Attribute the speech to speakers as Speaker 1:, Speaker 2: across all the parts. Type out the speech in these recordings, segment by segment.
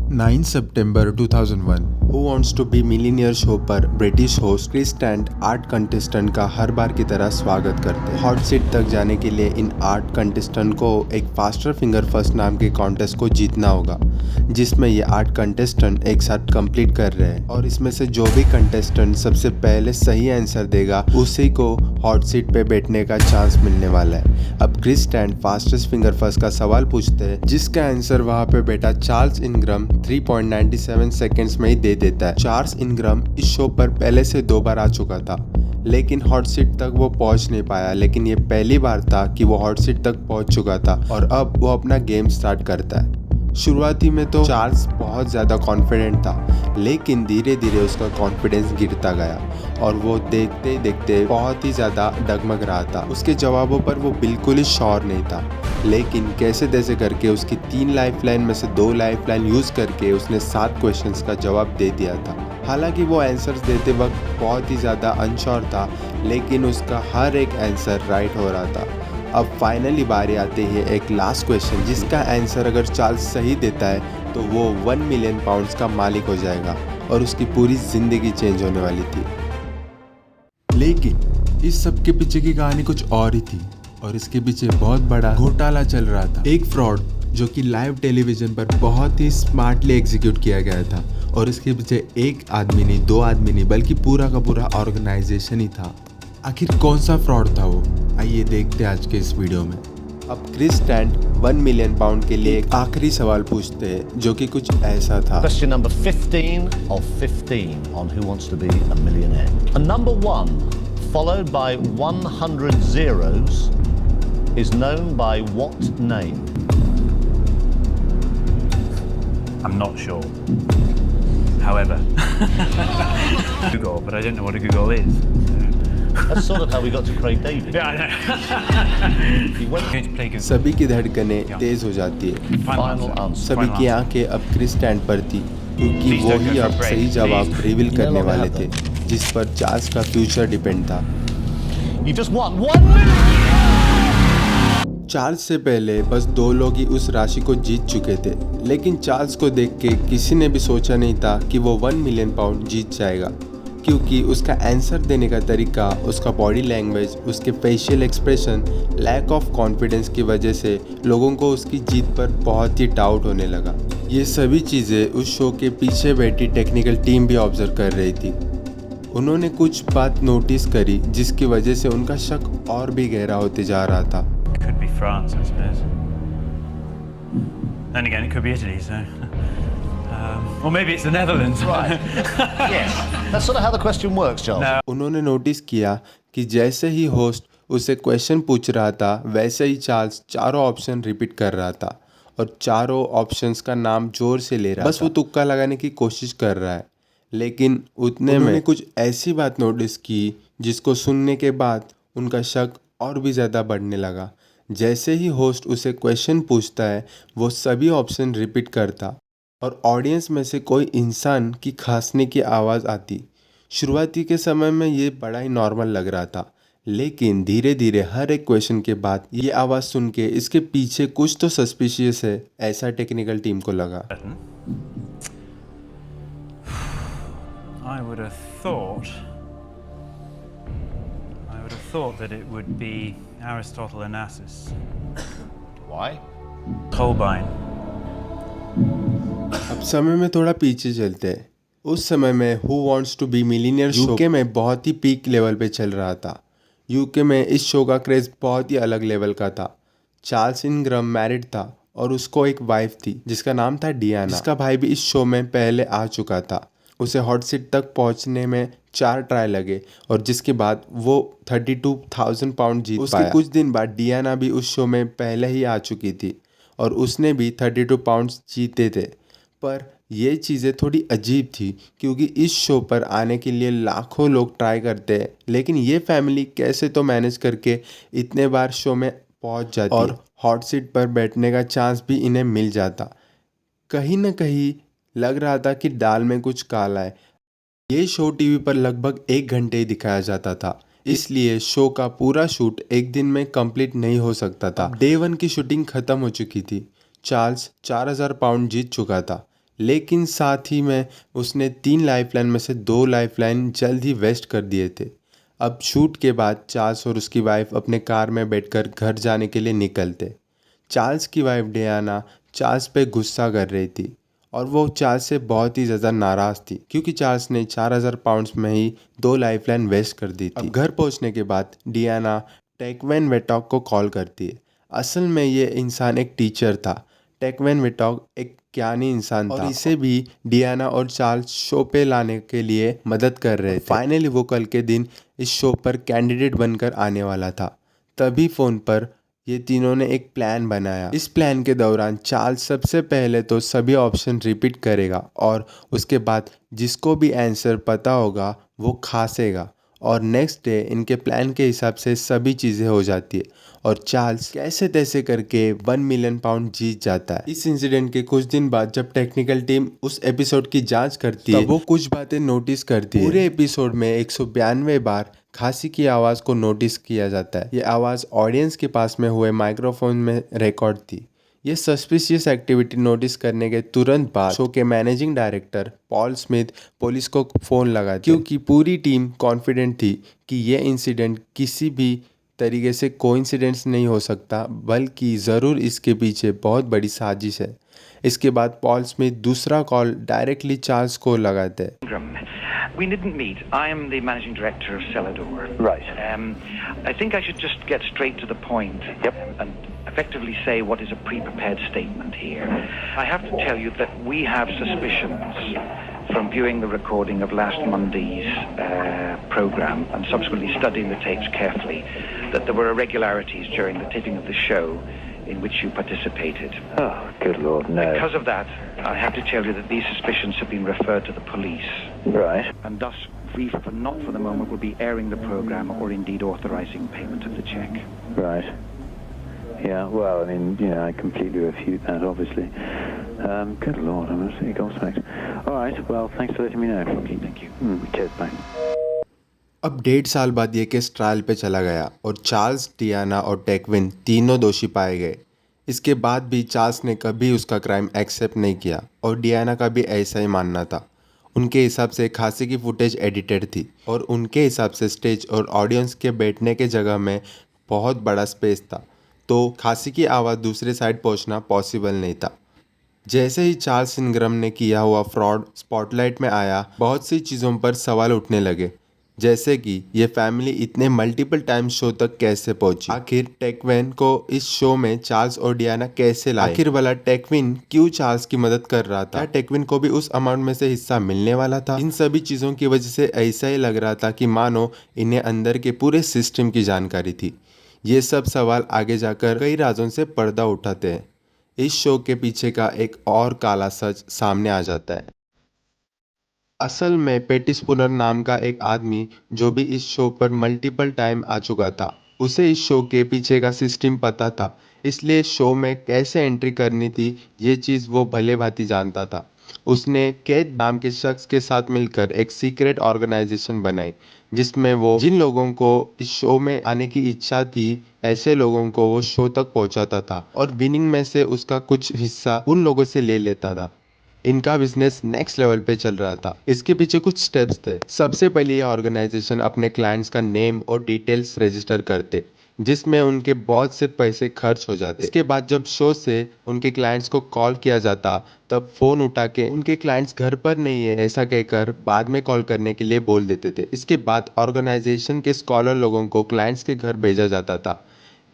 Speaker 1: 9 सितंबर 2001
Speaker 2: who wants to be millionaire show पर British host Chris स्टैंट 8 कंटेस्टेंट का हर बार की तरह स्वागत करते हैं। हॉट सीट तक जाने के लिए इन 8 कंटेस्टेंट को एक फास्टर फिंगर फर्स्ट नाम के कॉन्टेस्ट को जीतना होगा, जिसमें ये 8 कंटेस्टेंट एक साथ कंप्लीट कर रहे हैं और इसमें से जो भी कंटेस्टेंट सबसे पहले सही आंसर देगा उसी को हॉट सीट पे बैठने का चांस मिलने वाला है। अब Chris Tarrant fastest finger first का सवाल पूछते हैं, जिसका आंसर वहाँ पे बेटा चार्ल्स इनग्रम 3.97 सेकेंड्स में ही दे देता है। चार्ल्स इनग्रम इस शो पर पहले से 2 बार आ चुका था, लेकिन हॉट सीट तक वो पहुंच नहीं पाया। लेकिन ये पहली बार था कि वो हॉट सीट तक पहुंच चुका था और अब वो अपना गेम स्टार्ट करता है। शुरुआती में तो चार्ल्स बहुत ज़्यादा कॉन्फिडेंट था, लेकिन धीरे धीरे उसका कॉन्फिडेंस गिरता गया और वो देखते ही देखते बहुत ही ज़्यादा डगमग रहा था। उसके जवाबों पर वो बिल्कुल ही श्योर नहीं था, लेकिन कैसे तैसे करके उसकी 3 लाइफलाइन में से 2 लाइफलाइन यूज़ करके उसने 7 क्वेश्चंस का जवाब दे दिया था। हालांकि वो आंसर्स देते वक्त बहुत ही ज़्यादा अनश्योर था, लेकिन उसका हर एक आंसर राइट हो रहा था। अब फाइनली बारी आती है एक लास्ट क्वेश्चन, जिसका आंसर अगर चार्ल्स सही देता है तो वो 1 मिलियन पाउंड्स का मालिक हो जाएगा और उसकी पूरी जिंदगी चेंज होने वाली थी।
Speaker 1: लेकिन इस सब के पीछे की कहानी कुछ और ही थी और इसके पीछे बहुत बड़ा घोटाला चल रहा था। एक फ्रॉड जो कि लाइव टेलीविजन पर बहुत ही स्मार्टली एग्जीक्यूट किया गया था और इसके पीछे एक आदमी नहीं, 2 आदमी नहीं, बल्कि पूरा का पूरा ऑर्गेनाइजेशन ही था। आखिर कौन सा फ्रॉड था वो, आइए देखते हैं आज के इस वीडियो में।
Speaker 2: अब क्रिस स्टैंट 1 मिलियन पाउंड के लिए एक आखिरी सवाल पूछते हैं, जो कि कुछ ऐसा था।
Speaker 3: Question number 15 of 15 on Who Wants to Be a Millionaire. And number 1, followed by 100 zeros, is known by what name?
Speaker 4: I'm not sure. However, Google, but I don't know what a Google is.
Speaker 3: That's sort of how we got to Craig David.
Speaker 4: Yeah, I know.
Speaker 3: He went
Speaker 4: Going to play Google.
Speaker 2: सभी की धड़कनें तेज हो जाती है।
Speaker 3: final answer.
Speaker 2: सभी की आंखें अब Chris stent पर थी, क्योंकि वो ही अब सही जवाब रिवील करने वाले थे, जिस पर चार्ल्स का फ्यूचर डिपेंड था।
Speaker 3: You just won 1 million!
Speaker 2: Charles से पहले बस 2 लोग ही उस राशि को जीत चुके थे, लेकिन चार्ल्स को देख के किसी ने भी सोचा नहीं था कि वो 1 मिलियन पाउंड जीत जाएगा, क्योंकि उसका आंसर देने का तरीका, उसका बॉडी लैंग्वेज, उसके facial expression, lack of confidence की वजह से लोगों को उसकी जीत पर बहुत ही डाउट होने लगा। ये सभी चीज़ें उस शो के पीछे बैठी टेक्निकल टीम भी ऑब्जर्व कर रही थी। उन्होंने कुछ बात नोटिस करी, जिसकी वजह से उनका शक और भी गहरा होते जा रहा था।
Speaker 4: Could be France, I suppose. Then again, it could be Italy, so. Or maybe it's the Netherlands.
Speaker 3: Right. Yes. That's sort of how the question works, Charles.
Speaker 4: No.
Speaker 2: उन्होंने नोटिस किया कि जैसे ही होस्ट उसे क्वेश्चन पूछ रहा था, वैसे ही Charles चारों ऑप्शन रिपीट कर रहा था और चारों ऑप्शंस का नाम जोर से ले रहा था। बस वो तुक्का लगाने की कोशिश कर रहा है, लेकिन उतने में कुछ ऐसी बात नोटिस की जिसको सुनने के बाद उनका शक और भी ज़्यादा बढ़ने लगा। जैसे ही होस्ट उसे क्वेश्चन पूछता है, वो सभी ऑप्शन रिपीट करता और ऑडियंस में से कोई इंसान की खांसने की आवाज़ आती। शुरुआती के समय में ये बड़ा ही नॉर्मल लग रहा था, लेकिन धीरे धीरे हर एक क्वेश्चन के बाद ये आवाज़ सुन के इसके पीछे कुछ तो सस्पिशियस है, ऐसा टेक्निकल टीम को लगा।
Speaker 4: I would have thought that it would be Aristotle Onassis.
Speaker 3: Why?
Speaker 4: Holbein.
Speaker 2: अब समय में थोड़ा पीछे चलते हैं। उस समय में who wants to be millionaire UK में बहुत ही पीक लेवल पे चल रहा था। यूके में इस शो का क्रेज बहुत ही अलग लेवल का था। चार्ल्स इनग्रम मैरिड था और उसको एक वाइफ थी जिसका नाम था डियाना, जिसका भाई भी इस शो में पहले आ चुका था। उसे हॉट सीट तक पहुंचने में 4 ट्राई लगे और जिसके बाद वो 32,000 पाउंड जीत पाया। उसके कुछ दिन बाद डियाना भी उस शो में पहले ही आ चुकी थी और उसने भी 32 पाउंड्स जीते थे। पर ये चीज़ें थोड़ी अजीब थी, क्योंकि इस शो पर आने के लिए लाखों लोग ट्राई करते हैं, लेकिन ये फैमिली कैसे तो मैनेज करके इतने बार शो में पहुंच जाती और हॉट सीट पर बैठने का चांस भी इन्हें मिल जाता। कहीं ना कहीं लग रहा था कि दाल में कुछ काला है। ये शो टीवी पर लगभग 1 घंटे ही दिखाया जाता था, इसलिए शो का पूरा शूट एक दिन में कंप्लीट नहीं हो सकता था। डे 1 की शूटिंग खत्म हो चुकी थी। चार्ल्स 4,000 पाउंड जीत चुका था, लेकिन साथ ही में उसने 3 लाइफलाइन में से 2 लाइफलाइन जल्द ही वेस्ट कर दिए थे। अब शूट के बाद चार्ल्स और उसकी वाइफ अपने कार में बैठकर घर जाने के लिए निकलते। चार्ल्स की वाइफ डियाना चार्ल्स पे गुस्सा कर रही थी और वो चार्ल्स से बहुत ही ज़्यादा नाराज़ थी क्योंकि चार्ल्स ने 4000 पाउंड्स में ही 2 लाइफलाइन वेस्ट कर दी थी। अब घर पहुंचने के बाद डियाना टेकवेन वेटॉक को कॉल करती है। असल में ये इंसान एक टीचर था। टेकवेन वेटॉक एक ज्ञानी इंसान था और इसे भी डियाना और चार्ल्स शो पे लाने के लिए मदद कर रहे थे। फाइनली वो कल के दिन इस शो पर कैंडिडेट बनकर आने वाला था। तभी फ़ोन पर ये तीनों ने एक प्लान बनाया। इस प्लान के दौरान चार्ल्स सबसे पहले तो सभी ऑप्शन रिपीट करेगा और उसके बाद जिसको भी आंसर पता होगा वो खासेगा और नेक्स्ट डे इनके प्लान के हिसाब से सभी चीज़ें हो जाती है और चार्ल्स कैसे तैसे करके 1 मिलियन पाउंड जीत जाता है। इस इंसिडेंट के कुछ दिन बाद जब टेक्निकल टीम उस एपिसोड की जांच करती है तब वो कुछ बातें नोटिस करती है। पूरे एपिसोड में 192 बार खांसी की आवाज़ को नोटिस किया जाता है। ये आवाज़ ऑडियंस के पास में हुए माइक्रोफोन में रिकॉर्ड थी। ये सस्पिशियस एक्टिविटी नोटिस करने के तुरंत बाद शो के managing director Paul Smith police को फ़ोन लगाते क्योंकि पूरी टीम कॉन्फिडेंट थी कि ये इंसिडेंट किसी भी तरीके से कोइंसिडेंस नहीं हो सकता बल्कि ज़रूर इसके पीछे बहुत बड़ी साजिश है। इसके बाद पॉल स्मिथ दूसरा कॉल डायरेक्टली चार्ल्स को लगाते हैं।
Speaker 5: We didn't meet. I am the managing director of Celador.
Speaker 6: Right.
Speaker 5: I think I should just get straight to the point.
Speaker 6: Yep.
Speaker 5: And effectively say what is a pre-prepared statement here. I have to tell you that we have suspicions from viewing the recording of last Monday's program and subsequently studying the tapes carefully that there were irregularities during the taping of the show in which you participated.
Speaker 6: Oh, good Lord, no.
Speaker 5: Because of that, I have to tell you that these suspicions have been referred to the police.
Speaker 6: Right.
Speaker 5: And thus, we, for not for the moment, will be airing the program or indeed authorizing payment of the check.
Speaker 6: Right. Yeah, well, I mean, you know, I completely refute that, obviously. Good Lord, I'm absolutely gobsmacked. All right, well, thanks for letting me know.
Speaker 5: Okay, thank you.
Speaker 6: Cheers, bye.
Speaker 2: अब 1.5 साल बाद ये case trial पे चला गया और Charles, Diana और Techwin तीनों दोषी पाए गए। इसके बाद भी चार्ल्स ने कभी उसका क्राइम एक्सेप्ट नहीं किया और डियाना का भी ऐसा ही मानना था। उनके हिसाब से खांसी की फुटेज एडिटेड थी और उनके हिसाब से स्टेज और ऑडियंस के बैठने के जगह में बहुत बड़ा स्पेस था, तो खांसी की आवाज़ दूसरे साइड पहुंचना पॉसिबल नहीं था। जैसे ही चार्ल्स इनग्रम ने किया हुआ फ्रॉड स्पॉटलाइट में आया, बहुत सी चीज़ों पर सवाल उठने लगे, जैसे कि ये फैमिली इतने मल्टीपल टाइम शो तक कैसे पहुंची, आखिर टेकविन को इस शो में चार्ल्स और डियाना कैसे लाए, आखिर वाला टेकविन क्यों चार्ल्स की मदद कर रहा था, क्या टेकविन को भी उस अमाउंट में से हिस्सा मिलने वाला था। इन सभी चीज़ों की वजह से ऐसा ही लग रहा था कि मानो इन्हें अंदर के पूरे सिस्टम की जानकारी थी। ये सब सवाल आगे जाकर कई राजों से पर्दा उठाते हैं। इस शो के पीछे का एक और काला सच सामने आ जाता है। असल में पेटी स्पूनर नाम का एक आदमी जो भी इस शो पर मल्टीपल टाइम आ चुका था, उसे इस शो के पीछे का सिस्टम पता था, इसलिए शो में कैसे एंट्री करनी थी ये चीज़ वो भले भांति जानता था। उसने कैद नाम के शख्स के साथ मिलकर एक सीक्रेट ऑर्गेनाइजेशन बनाई जिसमें वो जिन लोगों को इस शो में आने की इच्छा थी ऐसे लोगों को वो शो तक पहुंचाता था और विनिंग में से उसका कुछ हिस्सा उन लोगों से ले लेता था। इनका बिजनेस नेक्स्ट लेवल पे चल रहा था। इसके पीछे कुछ स्टेप्स थे। सबसे पहले ये ऑर्गेनाइजेशन अपने क्लाइंट्स का नेम और डिटेल्स रजिस्टर करते जिसमें उनके बहुत से पैसे खर्च हो जाते। इसके बाद जब शो से उनके क्लाइंट्स को कॉल किया जाता तब फ़ोन उठा के उनके क्लाइंट्स घर पर नहीं है ऐसा कहकर बाद में कॉल करने के लिए बोल देते थे। इसके बाद ऑर्गेनाइजेशन के स्कॉलर लोगों को क्लाइंट्स के घर भेजा जाता था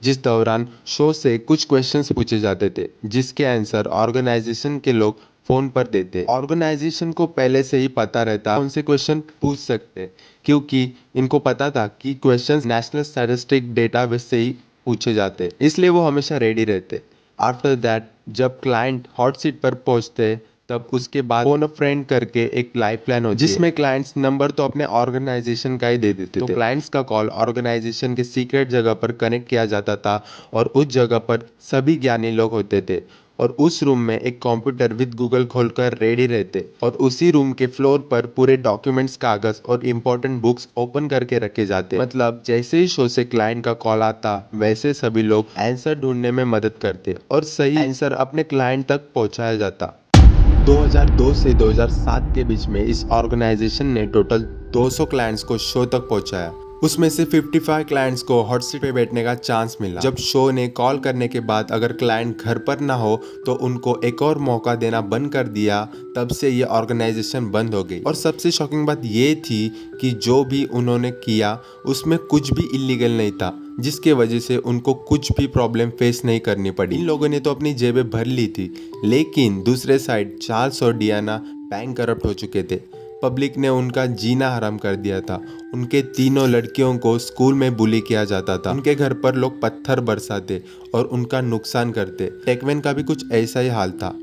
Speaker 2: जिस दौरान शो से कुछ क्वेश्चंस पूछे जाते थे जिसके आंसर ऑर्गेनाइजेशन के लोग फ़ोन पर देते। ऑर्गेनाइजेशन को पहले से ही पता रहता उनसे क्वेश्चन पूछ सकते क्योंकि इनको पता था कि क्वेश्चंस नेशनल स्टैटिस्टिक डेटाबेस से ही पूछे जाते, इसलिए वो हमेशा रेडी रहते। आफ्टर दैट जब क्लाइंट हॉट सीट पर पहुंचते तब उसके बाद फोन अ फ्रेंड करके एक लाइव प्लान होती जिसमें क्लाइंट्स नंबर तो अपने ऑर्गेनाइजेशन का ही दे देते तो क्लाइंट्स का कॉल ऑर्गेनाइजेशन के सीक्रेट जगह पर कनेक्ट किया जाता था और उस जगह पर सभी ज्ञानी लोग होते थे और उस रूम में एक कंप्यूटर विद गूगल खोलकर रेडी रहते और उसी रूम के फ्लोर पर पूरे डॉक्यूमेंट्स, कागज और इम्पोर्टेंट बुक्स ओपन करके रखे जाते। मतलब जैसे ही शो से क्लाइंट का कॉल आता वैसे सभी लोग आंसर ढूंढने में मदद करते और सही आंसर अपने क्लाइंट तक पहुंचाया जाता। 2002 से 2007 के बीच में इस ऑर्गेनाइजेशन ने टोटल 200 क्लाइंट्स को शो तक पहुंचाया। उसमें से 55 क्लाइंट्स को हॉट सीट पे बैठने का चांस मिला। जब शो ने कॉल करने के बाद अगर क्लाइंट घर पर ना हो तो उनको एक और मौका देना बंद कर दिया, तब से ये ऑर्गेनाइजेशन बंद हो गई। और सबसे शॉकिंग बात ये थी कि जो भी उन्होंने किया उसमें कुछ भी इलीगल नहीं था, जिसके वजह से उनको कुछ भी प्रॉब्लम फेस नहीं करनी पड़ी। इन लोगों ने तो अपनी जेबें भर ली थी, लेकिन दूसरे साइड चार्ल्स और डियाना बैंक करप्ट हो चुके थे। पब्लिक ने उनका जीना हराम कर दिया था। उनके तीनों लड़कियों को स्कूल में बुली किया जाता था। उनके घर पर लोग पत्थर बरसाते और उनका नुकसान करते। टेकवेन का भी कुछ ऐसा ही हाल था।